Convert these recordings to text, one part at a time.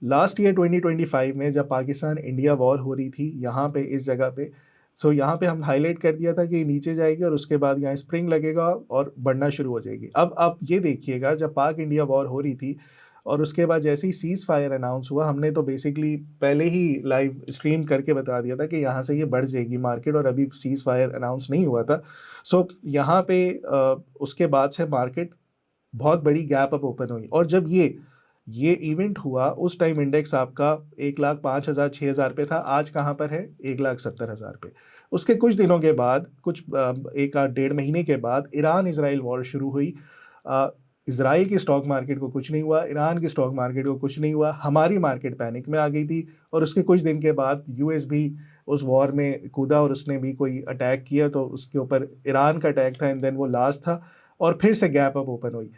Last year 2025 में जब Pakistan India war हो रही थी यहाँ पे इस जगह पे, सो यहाँ पे हम हाईलाइट कर दिया था कि ये नीचे जाएगी और उसके बाद यहाँ स्प्रिंग लगेगा और बढ़ना शुरू हो जाएगी। अब आप ये देखिएगा, जब पाक इंडिया वॉर हो रही थी और उसके बाद जैसे ही सीज फायर अनाउंस हुआ, हमने तो बेसिकली पहले ही लाइव स्ट्रीम करके बता दिया था कि यहाँ से ये बढ़ जाएगी मार्केट, और अभी सीज फायर अनाउंस नहीं हुआ था। सो यहाँ पे उसके बाद से मार्केट बहुत बड़ी गैप अप ओपन हुई, और जब ये इवेंट हुआ उस टाइम इंडेक्स आपका 1,05,000 6,000 पे था। आज कहाँ पर है? 1,70,000 पे। उसके कुछ दिनों के बाद, कुछ एक आध डेढ़ महीने के बाद ईरान इसराइल वॉर शुरू हुई। इसराइल की स्टॉक मार्केट को कुछ नहीं हुआ, ईरान की स्टॉक मार्केट को कुछ नहीं हुआ, हमारी मार्केट पैनिक में आ गई थी। और उसके कुछ दिन के बाद यूएस भी उस वॉर में कूदा और उसने भी कोई अटैक किया, तो उसके ऊपर ईरान का अटैक था, एंड देन वो लास्ट था, और फिर से गैप अप ओपन हुई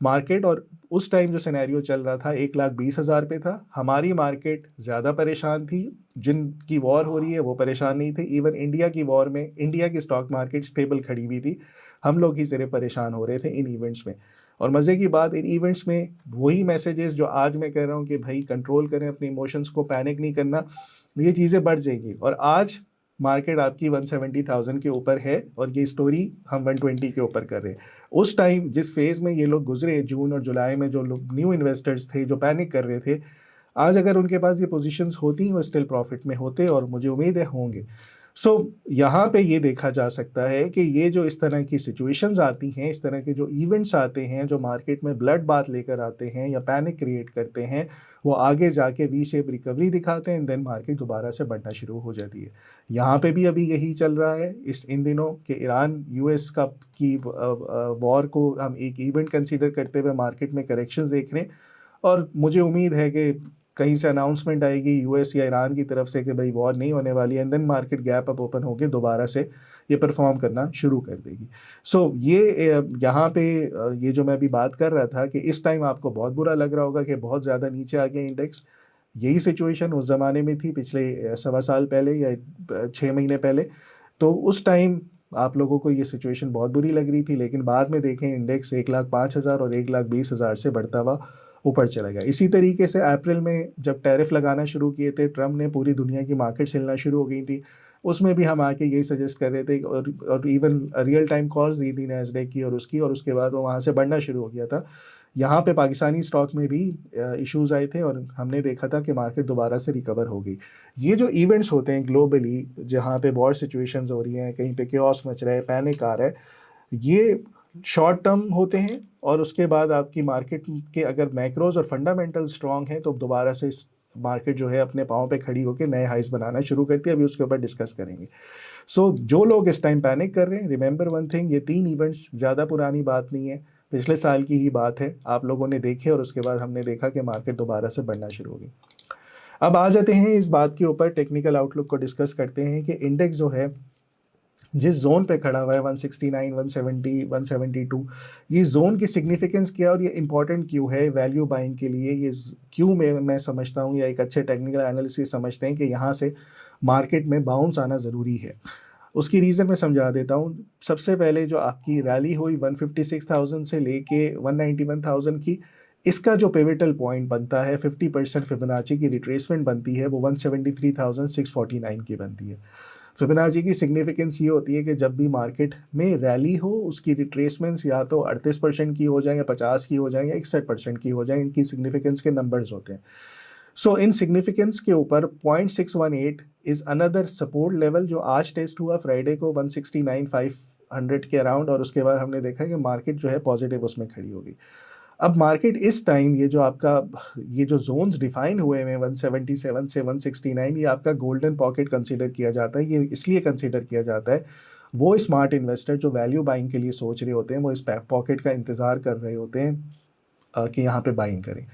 मार्केट। और उस टाइम जो सिनेरियो चल रहा था 1,20,000 पे था। हमारी मार्केट ज़्यादा परेशान थी, जिनकी वॉर हो रही है वो परेशान नहीं थे। इवन इंडिया की वॉर में इंडिया की स्टॉक मार्केट स्टेबल खड़ी हुई थी, हम लोग ही सिर्फ परेशान हो रहे थे इन इवेंट्स में। और मज़े की बात, इन इवेंट्स में वही मैसेजेस जो आज मैं कह रहा हूँ कि भाई कंट्रोल करें अपने इमोशंस को, पैनिक नहीं करना, ये चीज़ें बढ़ जाएंगी। और आज मार्केट आपकी 170,000 के ऊपर है, और ये स्टोरी हम 120 के ऊपर कर रहे हैं। उस टाइम जिस फेज में ये लोग गुजरे, जून और जुलाई में, जो लोग न्यू इन्वेस्टर्स थे जो पैनिक कर रहे थे, आज अगर उनके पास ये पोजीशंस होती वो स्टिल प्रॉफिट में होते, और मुझे उम्मीद है होंगे। सो यहाँ पे ये देखा जा सकता है कि ये जो इस तरह की सिचुएशंस आती हैं, इस तरह के जो इवेंट्स आते हैं जो मार्केट में ब्लड बात लेकर आते हैं या पैनिक क्रिएट करते हैं, वो आगे जाके वी शेप रिकवरी दिखाते हैं, देन मार्केट दोबारा से बढ़ना शुरू हो जाती है। यहाँ पे भी अभी यही चल रहा है इन दिनों कि ईरान यूएस का की वॉर को हम एक इवेंट कंसीडर करते हुए मार्केट में करेक्शंस देख रहे हैं। और मुझे उम्मीद है कि कहीं से अनाउंसमेंट आएगी यूएस या ईरान की तरफ से कि भाई वॉर नहीं होने वाली है, and then market gap up open होकर दोबारा से ये परफॉर्म करना शुरू कर देगी। सो ये यहाँ पे ये जो मैं अभी बात कर रहा था कि इस टाइम आपको बहुत बुरा लग रहा होगा कि बहुत ज़्यादा नीचे आ गया इंडेक्स। यही सिचुएशन उस ज़माने में थी, पिछले 1.25 साल पहले या 6 महीने पहले। तो उस टाइम आप लोगों को ये सिचुएशन बहुत बुरी लग रही थी, लेकिन बाद में देखें इंडेक्स 1,05,000 और 1,20,000 से बढ़ता हुआ ऊपर चला गया। इसी तरीके से अप्रैल में जब टैरिफ लगाना शुरू किए थे ट्रम्प ने, पूरी दुनिया की मार्केट हिलना शुरू हो गई थी। उसमें भी हम आके यही सजेस्ट कर रहे थे, और इवन रियल टाइम कॉल्स दी थी नैस्डैक की और उसकी, और उसके बाद वो वहाँ से बढ़ना शुरू हो गया था। यहाँ पे पाकिस्तानी स्टॉक में भी इश्यूज आए थे, और हमने देखा था कि मार्केट दोबारा से रिकवर हो गई। ये जो इवेंट्स होते हैं ग्लोबली, जहाँ पे वॉर सिचुएशंस हो रही हैं, कहीं पे क्योस मच रहा है, पैनिक आ रहा है, ये शॉर्ट टर्म होते हैं। और उसके बाद आपकी मार्केट के अगर मैक्रोज और फंडामेंटल स्ट्रांग हैं तो दोबारा से मार्केट जो है अपने पाँव पे खड़ी होकर नए हाइस बनाना शुरू करती है। अभी उसके ऊपर डिस्कस करेंगे। सो जो लोग इस टाइम पैनिक कर रहे हैं, रिमेंबर वन थिंग, ये 3 इवेंट्स ज़्यादा पुरानी बात नहीं है, पिछले साल की ही बात है, आप लोगों ने देखे और उसके बाद हमने देखा कि मार्केट दोबारा से बढ़ना शुरू हो गई। अब आ जाते हैं इस बात के ऊपर, टेक्निकल आउटलुक को डिस्कस करते हैं कि इंडेक्स जो है जिस जोन पे खड़ा हुआ है 169 170 172, ये जोन की सिग्निफिकेंस क्या और ये इंपॉर्टेंट क्यों है वैल्यू बाइंग के लिए, ये क्यों मैं समझता हूँ या एक अच्छे टेक्निकल एनालिसिस समझते हैं कि यहाँ से मार्केट में बाउंस आना ज़रूरी है। उसकी रीज़न मैं समझा देता हूँ। सबसे पहले जो आपकी रैली हुई 156,000 से लेके 191,000 की, इसका जो पिवटल पॉइंट बनता है 50% फिबोनाची की रिट्रेसमेंट बनती है, वो 173,649 की बनती है। फिबोनाची की सिग्निफिकेंस ये होती है कि जब भी मार्केट में रैली हो उसकी रिट्रेसमेंट्स या तो 38% की हो जाए, या 50 की हो जाए, या 61% की हो जाए, इनकी सिग्निफिकेंस के नंबर्स होते हैं। सो इन सिग्निफिकेंस के ऊपर 0.618 इज अनदर सपोर्ट लेवल जो आज टेस्ट हुआ फ्राइडे को 169,500 के अराउंड, और उसके बाद हमने देखा कि मार्केट जो है पॉजिटिव उसमें खड़ी होगी। अब मार्केट इस टाइम ये जो आपका ये जो जोन्स डिफाइन हुए हैं 177 से 169, ये आपका गोल्डन पॉकेट कंसीडर किया जाता है। ये इसलिए कंसीडर किया जाता है, वो स्मार्ट इन्वेस्टर जो वैल्यू बाइंग के लिए सोच रहे होते हैं, वो इस पॉकेट का इंतज़ार कर रहे होते हैं कि यहाँ पे बाइंग करें।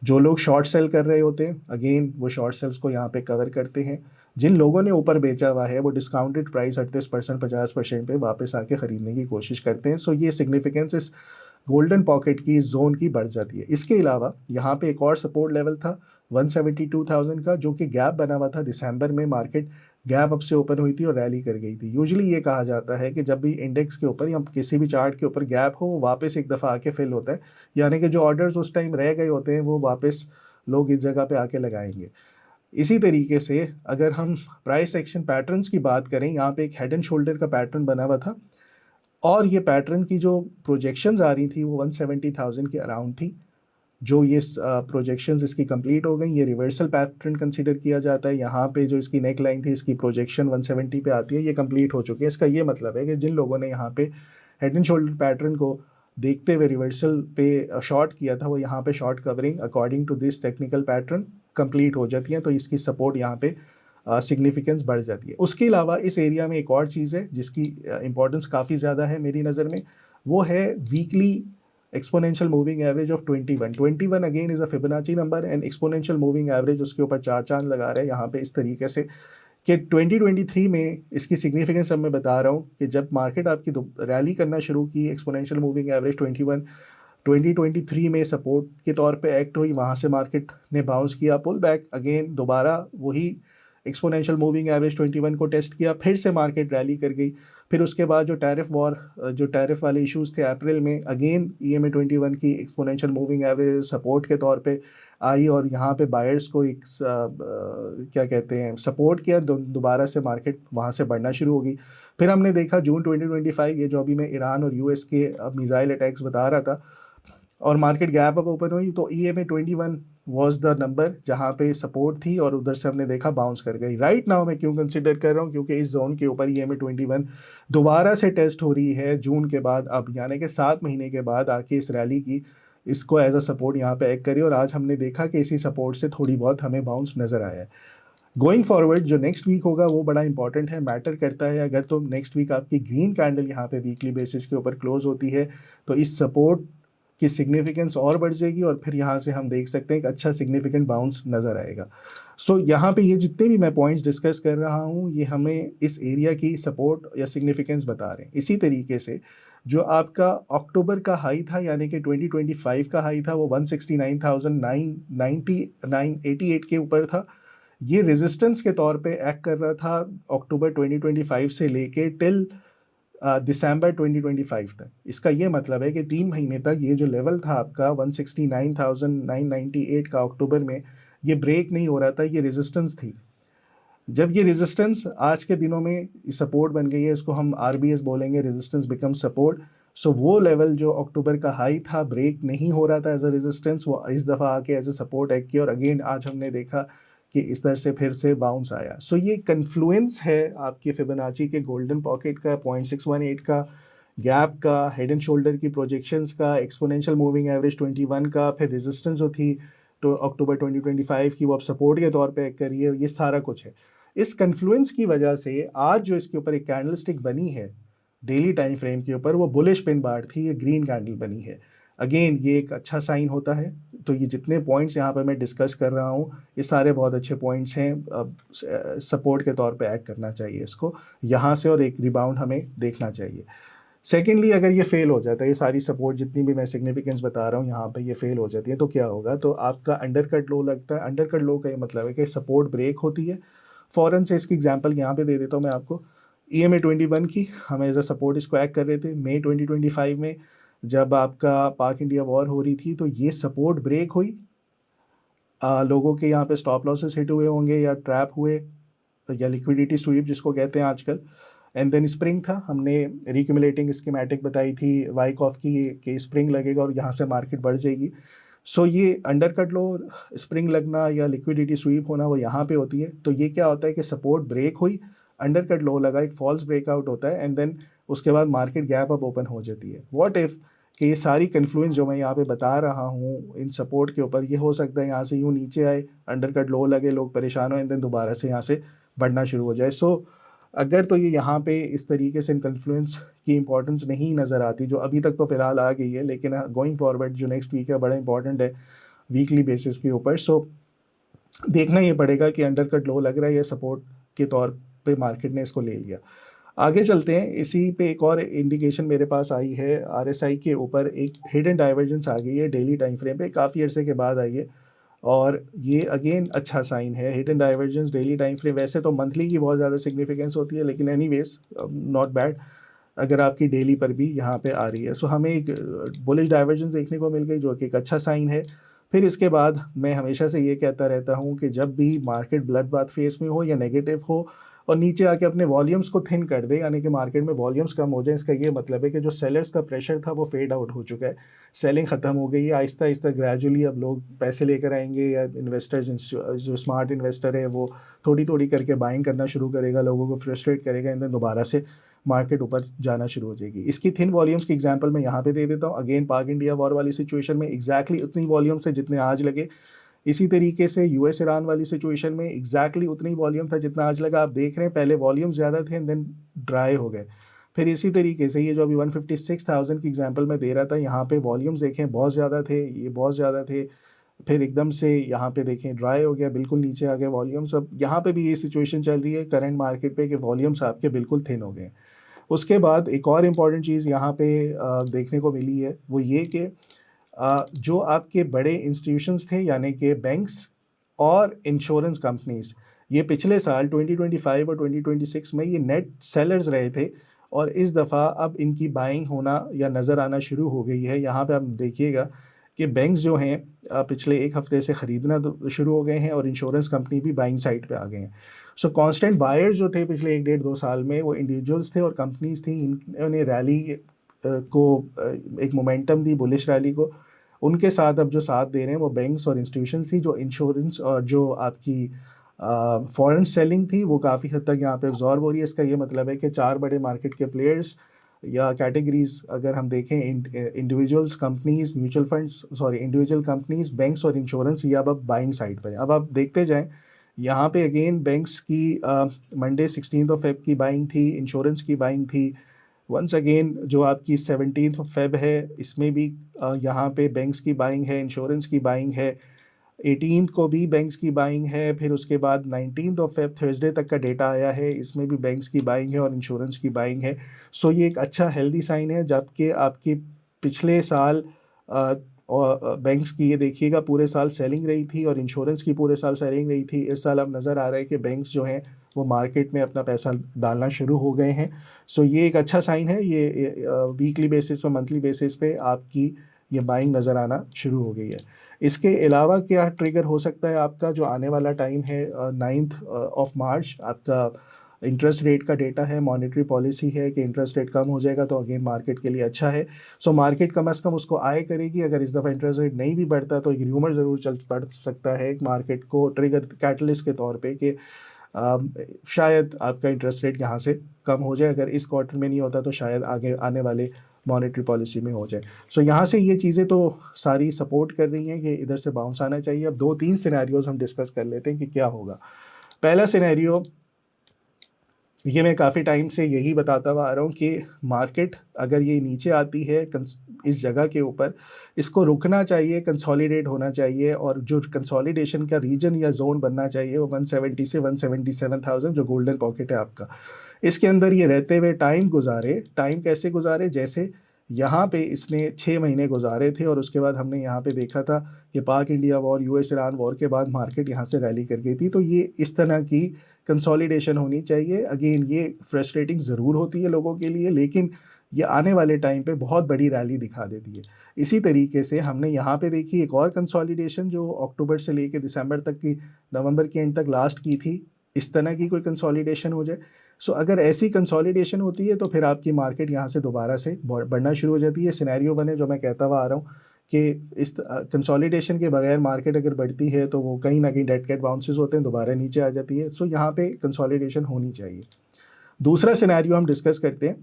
जो लोग शॉर्ट सेल कर रहे होते हैं, अगेन वो शॉर्ट सेल्स को यहाँ पे कवर करते हैं। जिन लोगों ने ऊपर बेचा हुआ है वो डिस्काउंटेड प्राइस 38% 50% पे वापस आके ख़रीदने की कोशिश करते हैं। सो ये सिग्निफिकेंस इस गोल्डन पॉकेट की, इस जोन की बढ़ जाती है। इसके अलावा यहाँ पे एक और सपोर्ट लेवल था 172,000 का, जो कि गैप बना हुआ था। दिसंबर में मार्केट गैप अप से ओपन हुई थी और रैली कर गई थी। यूजुअली ये कहा जाता है कि जब भी इंडेक्स के ऊपर या किसी भी चार्ट के ऊपर गैप हो, वो वापस एक दफ़ा आके फिल होता है, यानी कि जो ऑर्डर्स उस टाइम रह गए होते हैं वो वापस लोग इस जगह पे आके लगाएंगे। इसी तरीके से अगर हम प्राइस एक्शन पैटर्न्स की बात करें, यहाँ पे एक हेड एंड शोल्डर का पैटर्न बना हुआ था और ये पैटर्न की जो प्रोजेक्शंस आ रही थी वो 170,000 के अराउंड थी। जो ये प्रोजेक्शंस इसकी कंप्लीट हो गई, ये रिवर्सल पैटर्न कंसीडर किया जाता है। यहाँ पे जो इसकी नेक लाइन थी, इसकी प्रोजेक्शन 170 पे आती है, ये कंप्लीट हो चुकी है। इसका ये मतलब है कि जिन लोगों ने यहाँ पे हेड एंड शोल्डर पैटर्न को देखते हुए रिवर्सल पे शॉर्ट किया था, वो यहाँ पे short covering according to this technical pattern complete हो जाती है, तो इसकी सपोर्ट यहाँ पे सिग्निफिकेंस बढ़ जाती है। उसके अलावा इस एरिया में एक और चीज़ है जिसकी इंपॉर्टेंस काफ़ी ज़्यादा है मेरी नज़र में, वो है weekly exponential moving average of 21। 21 again is a Fibonacci number and exponential moving average उसके ऊपर चार चांद लगा रहे हैं यहाँ पे इस तरीके से कि 2023 में इसकी सिग्निफिकेंस अब मैं बता रहा हूँ कि जब मार्केट आपकी रैली करना शुरू की, एक्सपोनेंशियल मूविंग एवरेज 21 2023 में सपोर्ट के तौर पे एक्ट हुई, वहाँ से मार्केट ने बाउंस किया, पुल बैक अगेन दोबारा वही एक्सपोनेंशियल मूविंग एवरेज 21 को टेस्ट किया, फिर से मार्केट रैली कर गई। फिर उसके बाद जो टैरिफ वाले इश्यूज थे अप्रैल में, अगेन EMA 21 की एक्सपोनेंशियल मूविंग एवरेज सपोर्ट के तौर पे आई और यहाँ पे बायर्स को एक क्या कहते हैं सपोर्ट किया, दोबारा से मार्केट वहाँ से बढ़ना शुरू होगी। फिर हमने देखा जून 2025, ये जो अभी मैं ईरान और US के मिसाइल अटैक्स बता रहा था, और मार्केट गैप अप ओपन हुई तो EMA 21 वॉज द नंबर जहाँ पे सपोर्ट थी और उधर से हमने देखा बाउंस कर गई। राइट नाउ मैं क्यों कंसिडर कर रहा हूँ, क्योंकि इस जोन के ऊपर EMA 21 दोबारा से टेस्ट हो रही है जून के बाद, अब यानी कि 7 महीने के बाद आके इस रैली की इसको एज अ सपोर्ट यहाँ पे एक्ट करी और आज हमने देखा कि इसी सपोर्ट से थोड़ी बहुत हमें बाउंस नज़र आया है। गोइंग फॉरवर्ड जो नेक्स्ट वीक होगा वो बड़ा इंपॉर्टेंट है, मैटर करता है। अगर तो नेक्स्ट वीक आपकी ग्रीन कैंडल यहाँ पे वीकली बेसिस के ऊपर क्लोज होती है तो इस सपोर्ट की सिग्निफिकेंस और बढ़ जाएगी और फिर यहाँ से हम देख सकते हैं एक अच्छा सिग्निफिकेंट बाउंस नज़र आएगा। सो यहाँ पे ये जितने भी मैं पॉइंट्स डिस्कस कर रहा हूँ ये हमें इस एरिया की सपोर्ट या सिग्निफिकेंस बता रहे हैं। इसी तरीके से जो आपका अक्टूबर का हाई था यानी कि 2025 का हाई था वो 169,988 के ऊपर था। ये रेजिस्टेंस के तौर पे एक्ट कर रहा था अक्टूबर 2025 से लेके टिल दिसंबर 2025 तक। इसका ये मतलब है कि 3 महीने तक ये जो लेवल था आपका 169,998 का अक्टूबर में, ये ब्रेक नहीं हो रहा था, ये रेजिस्टेंस थी। जब ये रेजिस्टेंस आज के दिनों में सपोर्ट बन गई है, इसको हम RBS बोलेंगे, रेजिस्टेंस बिकम सपोर्ट। सो वो लेवल जो अक्टूबर का हाई था ब्रेक नहीं हो रहा था एज अ रेजिस्टेंस, वो इस दफ़ा आके एज अ सपोर्ट एक्ट किया और अगेन आज हमने देखा कि इस तरह से फिर से बाउंस आया। सो ये कन्फ्लुएंस है आपकी फिबोनाची के गोल्डन पॉकेट का, 0.618 का गैप का, हेड एंड शोल्डर की प्रोजेक्शंस का, एक्सपोनेंशियल मूविंग एवरेज 21 का, फिर रेजिस्टेंस जो थी तो अक्टूबर 2025 की वो अब सपोर्ट के तौर पे करी है, ये सारा कुछ है। इस कन्फ्लुएंस की वजह से आज जो इसके ऊपर एक कैंडलस्टिक बनी है डेली टाइम फ्रेम के ऊपर, वो बुलिश पिन बार थी, ये ग्रीन कैंडल बनी है। अगेन ये एक अच्छा साइन होता है। तो ये जितने पॉइंट्स यहाँ पर मैं डिस्कस कर रहा हूँ ये सारे बहुत अच्छे पॉइंट्स हैं, सपोर्ट के तौर पे एक्ट करना चाहिए इसको यहाँ से और एक रिबाउंड हमें देखना चाहिए। सेकेंडली अगर ये फेल हो जाता है, ये सारी सपोर्ट जितनी भी मैं सिग्निफिकेंस बता रहा हूँ यहाँ पे ये फेल हो जाती है तो क्या होगा, तो आपका अंडरकट लो लगता है। अंडरकट लो का ये मतलब है कि सपोर्ट ब्रेक होती है। फॉरन से इसकी एग्जांपल यहाँ पे दे देता हूँ मैं आपको। EMA 21 की हम एज अ सपोर्ट इसको एक्ट कर रहे थे मई 2025 में, जब आपका पाक इंडिया वॉर हो रही थी तो ये सपोर्ट ब्रेक हुई। लोगों के यहाँ पे स्टॉप लॉसेस हिट हुए होंगे या ट्रैप हुए या लिक्विडिटी स्वीप जिसको कहते हैं आजकल। एंड देन स्प्रिंग था, हमने रिक्यूमुलेटिंग स्कीमेटिक बताई थी वाइकॉफ की कि स्प्रिंग लगेगा और यहाँ से मार्केट बढ़ जाएगी। सो ये अंडरकट लो, स्प्रिंग लगना या लिक्विडिटी स्वीप होना वो यहाँ पे होती है। तो ये क्या होता है कि सपोर्ट ब्रेक हुई, अंडरकट लो लगा, एक फॉल्स ब्रेकआउट होता है एंड देन उसके बाद मार्केट गैप अप ओपन हो जाती है। व्हाट इफ कि ये सारी कन्फ्लुएंस जो मैं यहाँ पे बता रहा हूँ इन सपोर्ट के ऊपर, ये हो सकता है यहाँ से यूँ नीचे आए, अंडरकट लो लगे, लोग परेशान हो एंड देन दोबारा से यहाँ से बढ़ना शुरू हो जाए। सो अगर तो ये यहाँ पे इस तरीके से कन्फ्लुएंस की इंपॉर्टेंस नहीं नज़र आती, जो अभी तक तो फिलहाल आ गई है, लेकिन गोइंग फॉरवर्ड जो नेक्स्ट वीक है बड़ा इंपॉर्टेंट है वीकली बेसिस के ऊपर। सो देखना ये पड़ेगा कि अंडरकट लो लग रहा है या सपोर्ट के तौर पे मार्केट ने इसको ले लिया। आगे चलते हैं, इसी पे एक और इंडिकेशन मेरे पास आई है। RSI के ऊपर एक हिडन डाइवर्जेंस आ गई है डेली टाइम फ्रेम पे, काफ़ी अरसे के बाद आई है और ये अगेन अच्छा साइन है। Hidden divergence daily time frame, वैसे तो मंथली की बहुत ज़्यादा सिग्निफिकेंस होती है लेकिन एनीवेज नॉट बैड अगर आपकी डेली पर भी यहाँ पे आ रही है। सो हमें एक बुलिश डाइवर्जेंस देखने को मिल गई जो कि एक अच्छा साइन है। फिर इसके बाद मैं हमेशा से ये कहता रहता हूँ कि जब भी मार्केट ब्लड बाथ फेस में हो या नेगेटिव हो और नीचे आके अपने वॉल्यूम्स को थिन कर दे, यानी कि मार्केट में वॉल्यूम्स कम हो जाए, इसका ये मतलब है कि जो सेलर्स का प्रेशर था वो फेड आउट हो चुका है, सेलिंग खत्म हो गई है। आहिस्ता आहिस्ता ग्रेजुअली अब लोग पैसे लेकर आएंगे, या इन्वेस्टर्स जो स्मार्ट इन्वेस्टर है वो थोड़ी थोड़ी करके बाइंग करना शुरू करेगा, लोगों को फ्रस्ट्रेट करेगा, एंड देन दोबारा से मार्केट ऊपर जाना शुरू हो जाएगी। इसकी थिन वॉल्यूम्स की एग्जांपल मैं यहाँ पे दे देता हूँ। अगेन पाक इंडिया वॉर वाली सिचुएशन में एग्जैक्टली उतनी वॉल्यूम्स है जितने आज लगे। इसी तरीके से यूएस ईरान वाली सिचुएशन में एग्जैक्टली उतनी वॉल्यूम था जितना आज लगा। आप देख रहे हैं पहले वॉल्यूम ज़्यादा थे एंड देन ड्राई हो गए। फिर इसी तरीके से ये जो अभी 156,000 की एग्जांपल मैं दे रहा था, यहाँ पे वॉल्यूम्स देखें बहुत ज़्यादा थे, ये बहुत ज़्यादा थे, फिर एकदम से यहाँ पे देखें ड्राई हो गया, बिल्कुल नीचे आ गए वॉल्यूम्स। अब यहाँ पे भी ये सिचुएशन चल रही है करंट मार्केट पे कि वॉल्यूम्स आपके बिल्कुल थिन हो गए। उसके बाद एक और इम्पॉर्टेंट चीज़ यहाँ पे देखने को मिली है, वो ये कि जो आपके बड़े इंस्टीट्यूशंस थे यानी कि बैंक्स और इंश्योरेंस कंपनीज, ये पिछले साल 2025 और 2026 में ये नेट सेलर्स रहे थे, और इस दफ़ा अब इनकी बाइंग होना या नज़र आना शुरू हो गई है। यहाँ पे आप देखिएगा कि बैंक्स जो हैं पिछले एक हफ्ते से ख़रीदना शुरू हो गए हैं, और इंश्योरेंस कंपनी भी बाइंग साइड पे आ गए हैं। सो कांस्टेंट बायर्स जो थे पिछले एक डेढ़ दो साल में, वो इंडिविजुअल्स थे और कंपनीज थी। इन्होंने रैली को एक मोमेंटम दी, बुलिश रैली को। उनके साथ अब जो साथ दे रहे हैं वो बैंक्स और इंस्टीट्यूशंस थी। जो इंश्योरेंस और जो आपकी फॉरेन सेलिंग थी वो काफ़ी हद तक यहाँ पे अब्जॉर्ब हो रही है। इसका ये मतलब है कि चार बड़े मार्केट के प्लेयर्स या कैटेगरीज अगर हम देखें, individuals, companies, mutual funds, sorry individual companies, banks और इंश्योरेंस, ये अब बाइंग साइड पर है। अब आप देखते जाएं, यहाँ पे अगेन बैंक्स की मंडे 16 फेब की बाइंग थी, इंश्योरेंस की बाइंग थी। वंस अगेन जो आपकी 17 फेब है, इसमें भी यहाँ पे बैंक्स की बाइंग है, इंश्योरेंस की बाइंग है। 18 को भी बैंक्स की बाइंग है। फिर उसके बाद 19 फेब थर्सडे तक का डेटा आया है, इसमें भी बैंक्स की बाइंग है और इंश्योरेंस की बाइंग है। सो ये एक अच्छा हेल्दी साइन है। जबकि आपकी पिछले साल और बैंक्स की ये देखिएगा पूरे साल सेलिंग रही थी और इंश्योरेंस की पूरे साल सेलिंग रही थी। इस साल अब नज़र आ रहा है कि बैंक्स जो हैं वो मार्केट में अपना पैसा डालना शुरू हो गए हैं। सो ये एक अच्छा साइन है। ये वीकली बेसिस पे, मंथली बेसिस पे आपकी ये बाइंग नज़र आना शुरू हो गई है। इसके अलावा क्या ट्रिगर हो सकता है आपका, जो आने वाला टाइम है 9 मार्च, आपका इंटरेस्ट रेट का डेटा है, मॉनेटरी पॉलिसी है कि इंटरेस्ट रेट कम हो जाएगा, तो अगेन मार्केट के लिए अच्छा है। सो मार्केट कम अज़ कम उसको आय करेगी। अगर इस दफ़ा इंटरेस्ट रेट नहीं भी बढ़ता तो एक र्यूमर ज़रूर चल पड़ सकता है मार्केट को ट्रिगर कैटलिस्ट के तौर पे कि शायद आपका इंटरेस्ट रेट यहाँ से कम हो जाए। अगर इस क्वार्टर में नहीं होता तो शायद आगे आने वाले मॉनेटरी पॉलिसी में हो जाए। सो यहाँ से ये चीज़ें तो सारी सपोर्ट कर रही हैं कि इधर से बाउंस आना चाहिए। अब दो तीन सिनेरियोज हम डिस्कस कर लेते हैं कि क्या होगा। पहला सिनेरियो, ये मैं काफ़ी टाइम से यही बताता हुआ आ रहा हूँ कि मार्केट अगर ये नीचे आती है इस जगह के ऊपर, इसको रुकना चाहिए, कंसोलिडेट होना चाहिए, और जो कंसोलिडेशन का रीजन या जोन बनना चाहिए वो 170 से 177,000 जो गोल्डन पॉकेट है आपका, इसके अंदर ये रहते हुए टाइम गुजारे। टाइम कैसे गुजारे, जैसे यहाँ पे इसने 6 महीने गुजारे थे और उसके बाद हमने यहाँ पे देखा था कि पाक India war, US Iran war के बाद मार्केट यहाँ से रैली कर गई थी। तो ये इस तरह की कंसोलिडेशन होनी चाहिए। अगेन ये फ्रस्ट्रेटिंग ज़रूर होती है लोगों के लिए, लेकिन ये आने वाले टाइम पे बहुत बड़ी रैली दिखा देती है। इसी तरीके से हमने यहाँ पे देखी एक और कंसोलिडेशन जो अक्टूबर से लेके दिसंबर तक की, नवंबर के एंड तक लास्ट की थी। इस तरह की कोई कंसोलिडेशन हो जाए, सो अगर ऐसी कंसोलिडेशन होती है तो फिर आपकी मार्केट यहाँ से दोबारा से बढ़ना शुरू हो जाती है। सिनेरियो बने जो मैं कहता हुआ आ रहा हूँ कि इस कंसोलिडेशन के बगैर मार्केट अगर बढ़ती है तो वो कहीं ना कहीं डेड कैट बाउंसेस होते हैं, दोबारा नीचे आ जाती है। सो यहाँ पे कंसोलिडेशन होनी चाहिए। दूसरा सिनेरियो हम डिस्कस करते हैं,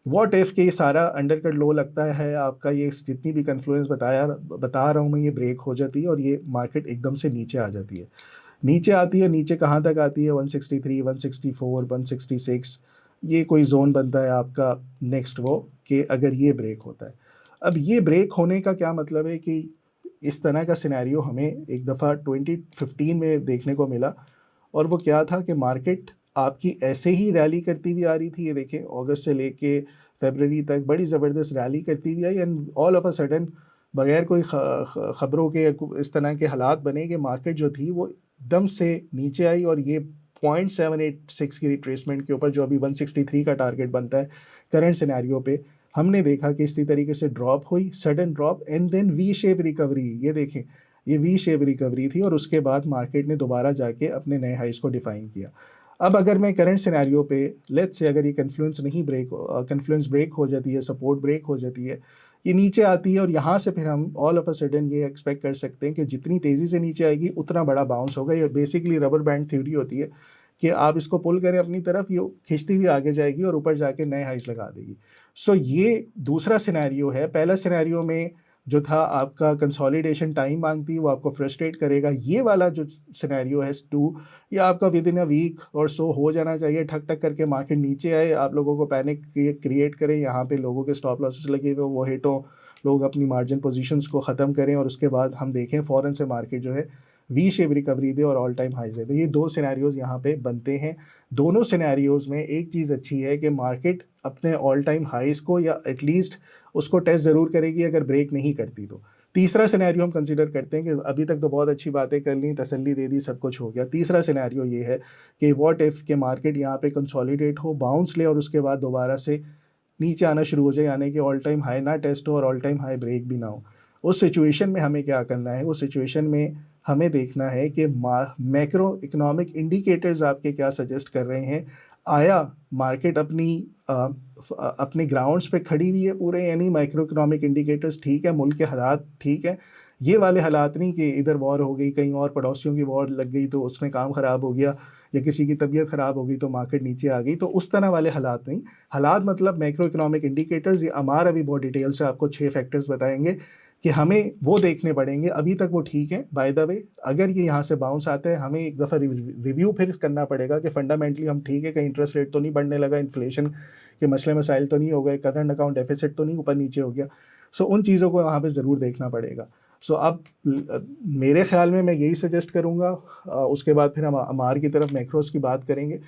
व्हाट इफ़ के सारा अंडरकट लो लगता है आपका, ये जितनी भी कन्फ्लुएंस बता रहा हूँ मैं, ये ब्रेक हो जाती है और ये मार्केट एकदम से नीचे आ जाती है। नीचे आती है, नीचे कहाँ तक आती है, 163, 164, 166, ये कोई जोन बनता है आपका नेक्स्ट वो, कि अगर ये ब्रेक होता है। अब ये ब्रेक होने का क्या मतलब है कि इस तरह का सिनेरियो हमें एक दफ़ा 2015 में देखने को मिला, और वो क्या था कि मार्केट आपकी ऐसे ही रैली करती हुई आ रही थी। ये देखें अगस्त से लेके फरवरी तक बड़ी ज़बरदस्त रैली करती हुई आई, and all of a sudden बगैर कोई ख़बरों के इस तरह के हालात बने कि मार्केट जो थी वो एकदम से नीचे आई, और ये 0.786 की रिट्रेसमेंट के ऊपर जो अभी 163 का टारगेट बनता है करंट सिनेरियो पे, हमने देखा कि इसी तरीके से ड्रॉप हुई, sudden drop and then V shape recovery. ये देखें ये वी शेप रिकवरी थी और उसके बाद मार्केट ने दोबारा जाके अपने नए हाइस को डिफाइन किया। अब अगर मैं करंट सिनेरियो पे लेट्स से अगर ये कन्फ्लुएंस ब्रेक हो जाती है, सपोर्ट ब्रेक हो जाती है, ये नीचे आती है और यहाँ से फिर हम ऑल ऑफ अ सडन ये एक्सपेक्ट कर सकते हैं कि जितनी तेज़ी से नीचे आएगी उतना बड़ा बाउंस होगा। ये बेसिकली रबर बैंड थ्योरी होती है कि आप इसको पुल करें अपनी तरफ, ये खींचती हुई आगे जाएगी और ऊपर जाके नए हाइस लगा देगी। सो ये दूसरा सिनेरियो है। पहला सिनेरियो में जो था आपका कंसोलिडेशन टाइम मांगती है, वो आपको फ्रस्ट्रेट करेगा। ये वाला जो सिनेरियो है 2, ये आपका विद इन अ वीक और सो हो जाना चाहिए। ठक ठक करके मार्केट नीचे आए, आप लोगों को पैनिक क्रिएट करें, यहाँ पे लोगों के स्टॉप लॉसेस लगे हुए वो हिट हो, लोग अपनी मार्जिन पोजीशंस को ख़त्म करें और उसके बाद हम देखें फ़ौरन से मार्केट जो है वी शेप रिकवरी दे और ऑल टाइम हाइज दे। तो ये दो सिनेरियोज यहाँ पे बनते हैं। दोनों सिनेरियोज में एक चीज़ अच्छी है कि मार्केट अपने ऑल टाइम हाइज को या एटलीस्ट उसको टेस्ट ज़रूर करेगी अगर ब्रेक नहीं करती तो। तीसरा सिनेरियो हम कंसीडर करते हैं कि अभी तक तो बहुत अच्छी बातें कर ली, तसल्ली दे दी, सब कुछ हो गया। तीसरा सिनेरियो ये है कि व्हाट इफ़ के मार्केट यहाँ पे कंसोलिडेट हो, बाउंस ले और उसके बाद दोबारा से नीचे आना शुरू हो जाए, यानी कि ऑल टाइम हाई ना टेस्ट हो और ऑल टाइम हाई ब्रेक भी ना हो। उस सिचुएशन में हमें क्या करना है? उस सिचुएशन में हमें देखना है कि मैक्रो इकोनॉमिक इंडिकेटर्स आपके क्या सजेस्ट कर रहे हैं। आया मार्केट अपने ग्राउंड्स पे खड़ी हुई है पूरे, यानी माइक्रो इकोनॉमिक इंडिकेटर्स ठीक है, मुल्क के हालात ठीक है। ये वाले हालात नहीं कि इधर वॉर हो गई, कहीं और पड़ोसियों की वॉर लग गई तो उसमें काम ख़राब हो गया, या किसी की तबीयत ख़राब हो गई तो मार्केट नीचे आ गई, तो उस तरह वाले हालात नहीं। हालात मतलब मैक्रो इकोनॉमिक इंडिकेटर्स, ये अमार अभी बहुत डिटेल से आपको 6 फैक्टर्स बताएंगे कि हमें वो देखने पड़ेंगे। अभी तक वो ठीक है बाय द वे, अगर ये यहाँ से बाउंस आता है हमें एक दफ़ा रिव्यू फिर करना पड़ेगा कि फंडामेंटली हम ठीक है, कहीं इंटरेस्ट रेट तो नहीं बढ़ने लगा, इन्फ्लेशन के मसले मसाइल तो नहीं हो गए, करंट अकाउंट डेफिसिट तो नहीं ऊपर नीचे हो गया। सो उन चीज़ों को वहाँ पे ज़रूर देखना पड़ेगा। सो अब मेरे ख्याल में मैं यही सजेस्ट करूँगा। उसके बाद फिर हम अमार की तरफ मैक्रोस की बात करेंगे।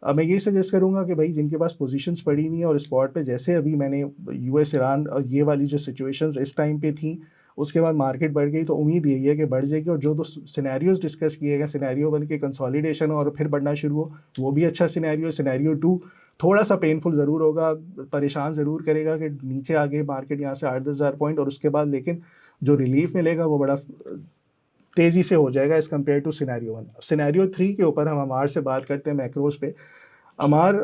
मैं यही सजेस्ट करूँगा कि भाई जिनके पास पोजीशंस पड़ी हुई हैं और स्पॉट पे, जैसे अभी मैंने यूएस ईरान और ये वाली जो सिचुएशंस इस टाइम पे थी, उसके बाद मार्केट बढ़ गई, तो उम्मीद यही है कि बढ़ जाएगी। और जो दो सिनेरियोज डिस्कस किए गए, सिनेरियो 1 के कंसोलिडेशन और फिर बढ़ना शुरू हो, वो भी अच्छा सिनेरियो। सिनेरियो 2 थोड़ा सा पेनफुल ज़रूर होगा, परेशान ज़रूर करेगा कि नीचे आ गए मार्केट यहाँ से 8-10 हज़ार पॉइंट, और उसके बाद लेकिन जो रिलीफ मिलेगा वो बड़ा तेज़ी से हो जाएगा as compared to scenario 1। Scenario 3 के ऊपर हम अमार से बात करते हैं, मैक्रोस पे। अमार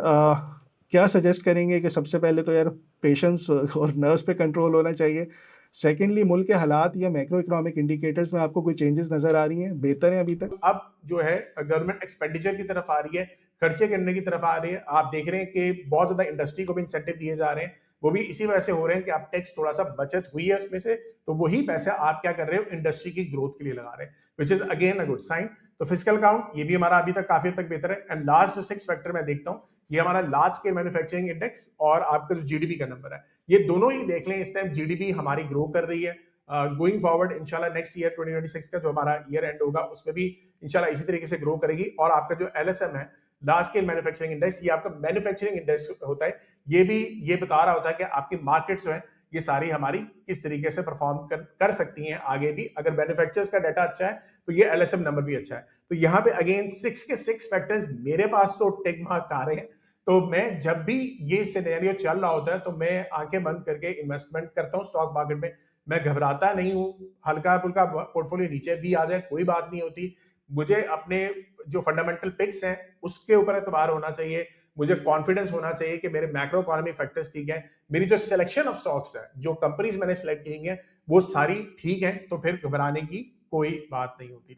क्या सजेस्ट करेंगे कि सबसे पहले तो यार पेशेंस और नर्व्स पे कंट्रोल होना चाहिए। सेकेंडली, मुल्क के हालात या मैक्रो इकोनॉमिक इंडिकेटर्स में आपको कोई चेंजेस नज़र आ रही हैं, बेहतर हैं अभी तक? अब जो है गवर्नमेंट एक्सपेंडिचर की तरफ आ रही है, खर्चे करने की तरफ आ रही है। आप देख रहे हैं कि बहुत ज्यादा इंडस्ट्री को भी इंसेंटिव दिए जा रहे हैं, वो भी इसी वजह से हो रहे हैं कि आप टैक्स थोड़ा सा बचत हुई है उसमें से, तो वही पैसा आप क्या कर रहे हो, इंडस्ट्री की ग्रोथ के लिए लगा रहे हैं, which is again a good sign. तो फिजिकल काउंट ये भी हमारा अभी तक काफी हद तक बेहतर है। एंड लास्ट जो 6 फैक्टर मैं देखता हूँ, ये हमारा लार्ज स्केल मैन्युफैक्चरिंग इंडेक्स और आपका जो जीडीपी का नंबर है, ये दोनों ही देख लें। इस टाइम जीडीपी हमारी ग्रो कर रही है। गोइंग फॉरवर्ड इंशाल्लाह नेक्स्ट ईयर 2026 का जो हमारा ईयर एंड होगा उसमें भी इंशाल्लाह इसी तरीके से ग्रो करेगी। और आपका जो एलएसएम है, लार्ज स्केल मैन्युफैक्चरिंग इंडेक्स, ये आपका मैन्युफैक्चरिंग इंडेक्स होता है, ये भी ये बता रहा होता है कि आपकी मार्केट जो है ये सारी हमारी किस तरीके से परफॉर्म कर सकती हैं आगे भी। अगर मैन्युफैक्चरर्स का डाटा अच्छा है तो ये एलएसएम नंबर भी अच्छा है। तो यहाँ पे अगेन 6 के 6 फैक्टर्स मेरे पास तो टिक मार्क आ रहे हैं। तो मैं जब भी ये सिनेरियो चल रहा होता है तो मैं आंखें बंद करके इन्वेस्टमेंट करता हूँ स्टॉक मार्केट में। मैं घबराता नहीं हूँ, हल्का फुल्का पोर्टफोलियो नीचे भी आ जाए कोई बात नहीं होती। मुझे अपने जो फंडामेंटल पिक्स हैं उसके ऊपर एतबार होना चाहिए, मुझे कॉन्फिडेंस होना चाहिए कि मेरे मैक्रो इकोनॉमिक फैक्टर्स ठीक है, मेरी जो सिलेक्शन ऑफ स्टॉक्स है, जो कंपनीज मैंने सिलेक्ट की हैं वो सारी ठीक है, तो फिर घबराने की कोई बात नहीं होती।